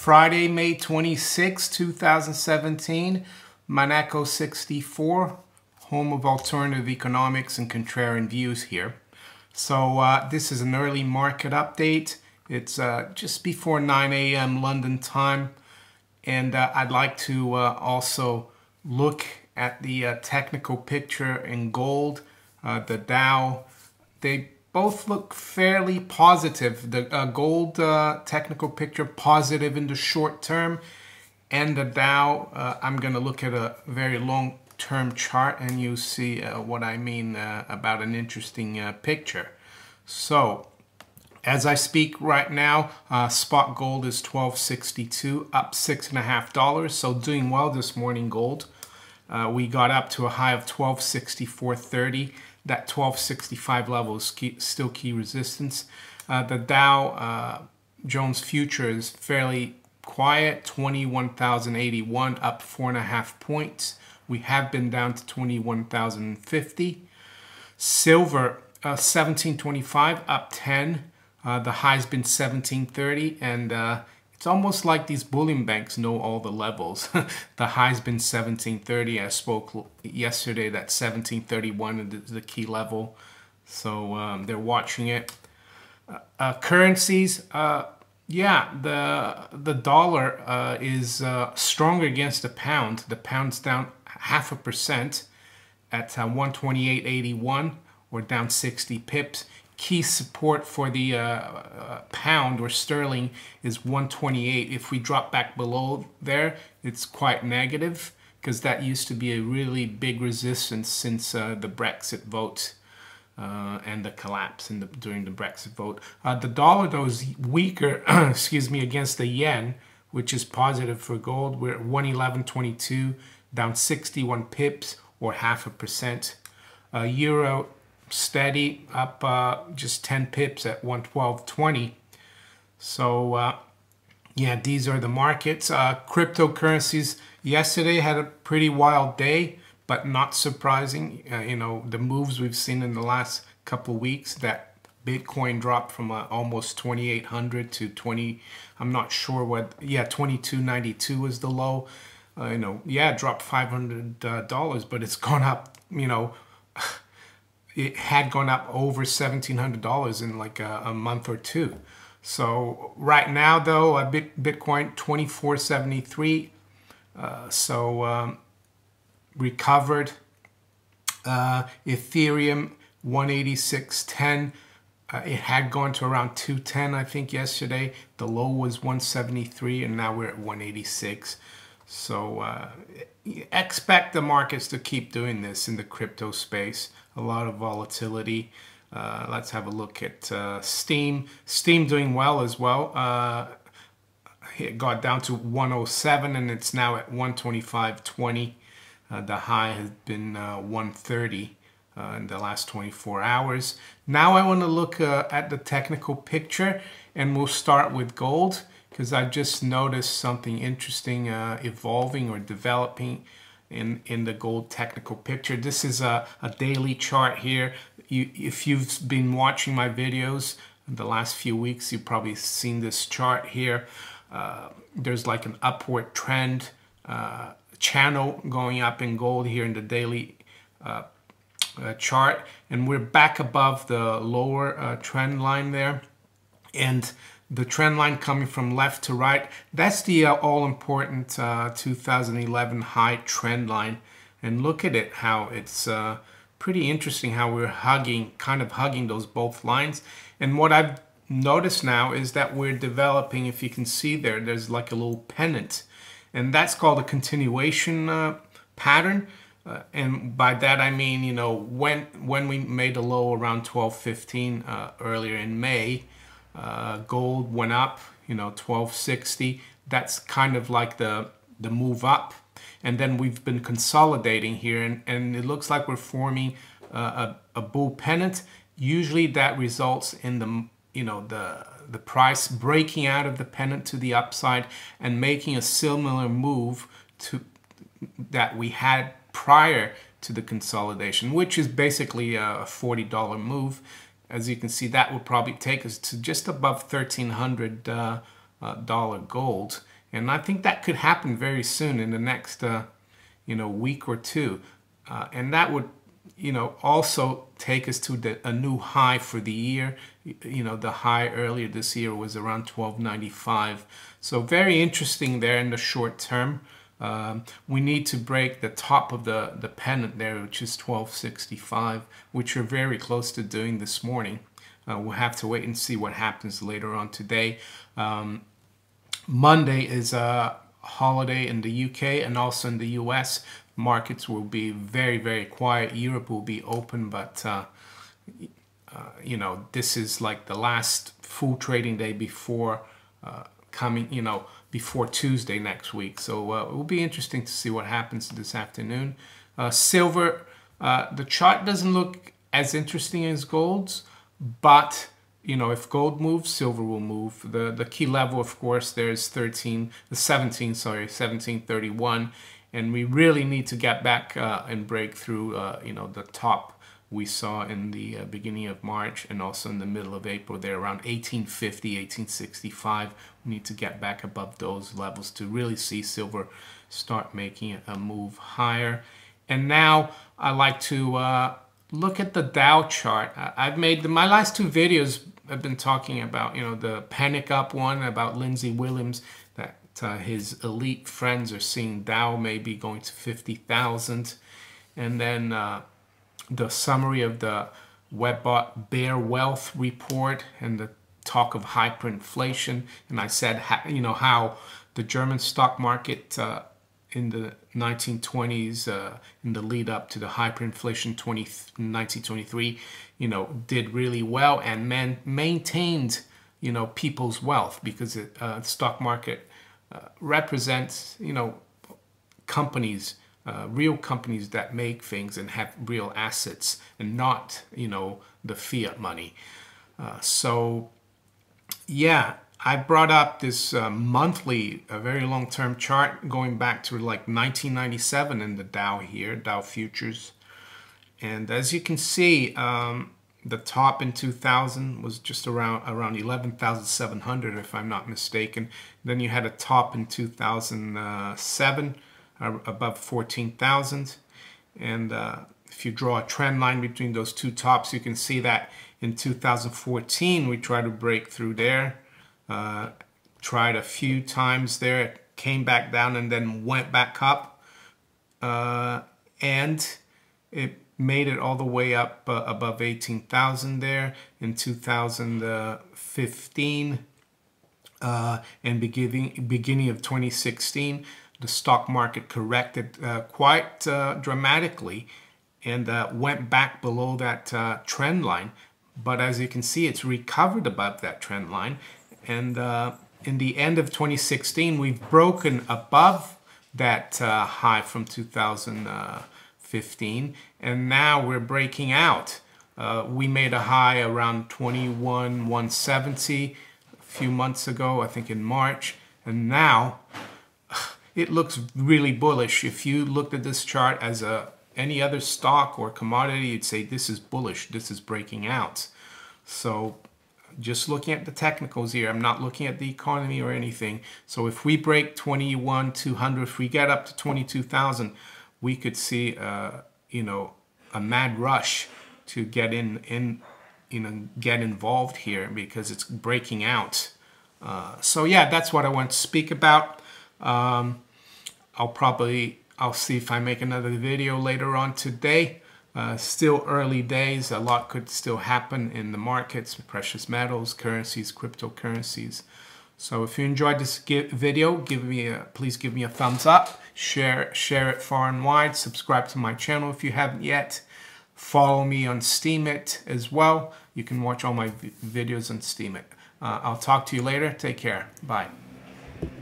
Friday, May 26, 2017, Monaco 64, home of alternative economics and contrarian views here. So this is an early market update. It's just before 9 a.m. London time, and I'd like to also look at the technical picture in gold. The Dow, they both look fairly positive. The gold technical picture positive in the short term, and the Dow, I'm going to look at a very long-term chart and you see what I mean about an interesting picture. So as I speak right now, spot gold is $12.62, up $6.50, so doing well this morning gold. We got up to a high of $12.64.30. That 1265 level is still key resistance. The Dow Jones future is fairly quiet, 21,081, up 4.5 points. We have been down to 21,050. Silver 1725, up 10. The high's been 1730, and it's almost like these bullion banks know all the levels. The high's been 1730. I spoke yesterday that 1731 is the key level. So they're watching it. Currencies, yeah, the dollar is stronger against the pound. The pound's down 0.5% at 128.81, or down 60 pips. Key support for the pound or sterling is 128. If we drop back below there, it's quite negative, because that used to be a really big resistance since the Brexit vote and the collapse during the Brexit vote. The dollar, though, is weaker excuse me, against the yen, which is positive for gold. We're at 111.22, down 61 pips, or 0.5%. Euro steady, up just 10 pips at 112.20. So yeah, these are the markets. Cryptocurrencies yesterday had a pretty wild day, but not surprising. You know, the moves we've seen in the last couple of weeks, that Bitcoin dropped from almost 2,800 to 20, I'm not sure what, yeah, 2292 was the low. You know, yeah, it dropped $500, but it's gone up, you know, it had gone up over $1,700 in like a month or two. So right now, though, Bitcoin 2473. So recovered. Ethereum 186.10. It had gone to around 210, I think, yesterday. The low was 173, and now we're at 186. So expect the markets to keep doing this in the crypto space. A lot of volatility. Let's have a look at Steam. Steam doing well as well. It got down to 107, and it's now at 125.20. The high has been 130 in the last 24 hours. Now I want to look at the technical picture, and we'll start with gold, because I just noticed something interesting evolving or developing in the gold technical picture. This is a daily chart here. If you've been watching my videos in the last few weeks, you've probably seen this chart here. There's like an upward trend channel going up in gold here in the daily chart, and we're back above the lower trend line there, and the trend line coming from left to right, that's the all-important 2011 high trend line. And look at it, how it's pretty interesting how we're kind of hugging those both lines. And what I've noticed now is that we're developing, if you can see there, there's like a little pennant. And that's called a continuation pattern. And by that I mean, you know, when we made a low around 12.15 earlier in May, gold went up, you know, 1260. That's kind of like the move up, and then we've been consolidating here, and it looks like we're forming a bull pennant. Usually that results in the, you know, the price breaking out of the pennant to the upside and making a similar move to that we had prior to the consolidation, which is basically a $40 move. As you can see, that will probably take us to just above 1,300 dollar gold. And I think that could happen very soon in the next week or two. And that would also take us to a new high for the year. The high earlier this year was around 1295. So very interesting there in the short term. We need to break the top of the pennant there, which is 1265, which we're very close to doing this morning. We'll have to wait and see what happens later on today. Monday is a holiday in the UK and also in the US. Markets will be very, very quiet. Europe will be open, but this is like the last full trading day before before Tuesday next week. So it will be interesting to see what happens this afternoon. Silver, the chart doesn't look as interesting as gold's, but if gold moves, silver will move. The key level, of course, there's 1731, and we really need to get back and break through the top we saw in the beginning of March and also in the middle of April. They're around 1850, 1865. We need to get back above those levels to really see silver start making a move higher. And now I like to look at the Dow chart. I've made my last two videos. I've been talking about the panic up one about Lindsay Williams, that his elite friends are seeing Dow maybe going to 50,000, and then the summary of the Webbot Bear Wealth report and the talk of hyperinflation. And I said how the German stock market in the 1920s, in the lead up to the hyperinflation 1923, did really well and maintained, people's wealth, because the stock market represents, companies, real companies that make things and have real assets, and not, the fiat money. So, yeah. I brought up this monthly, a very long-term chart going back to like 1997 in the Dow here, Dow futures. And as you can see, the top in 2000 was just around 11,700, if I'm not mistaken. Then you had a top in 2007 above 14,000. And if you draw a trend line between those two tops, you can see that in 2014 we tried to break through there. Tried a few times there, it came back down and then went back up, and it made it all the way up above 18,000 there in 2015, and beginning of 2016. The stock market corrected quite dramatically and went back below that trend line, but as you can see, it's recovered above that trend line. And in the end of 2016, we've broken above that high from 2015, and now we're breaking out. We made a high around 21,170 a few months ago, I think in March, and now it looks really bullish. If you looked at this chart as any other stock or commodity, you'd say this is bullish, this is breaking out. So just looking at the technicals here, I'm not looking at the economy or anything. So if we break 21,200, if we get up to 22,000, we could see a mad rush to get get involved here, because it's breaking out. So yeah, that's what I want to speak about. I'll see if I make another video later on today. Still early days, a lot could still happen in the markets, precious metals, currencies, cryptocurrencies. So if you enjoyed this video, please give me a thumbs up, share it far and wide, subscribe to my channel if you haven't yet. Follow me on Steemit as well. You can watch all my videos on Steemit. I'll talk to you later. Take care. Bye.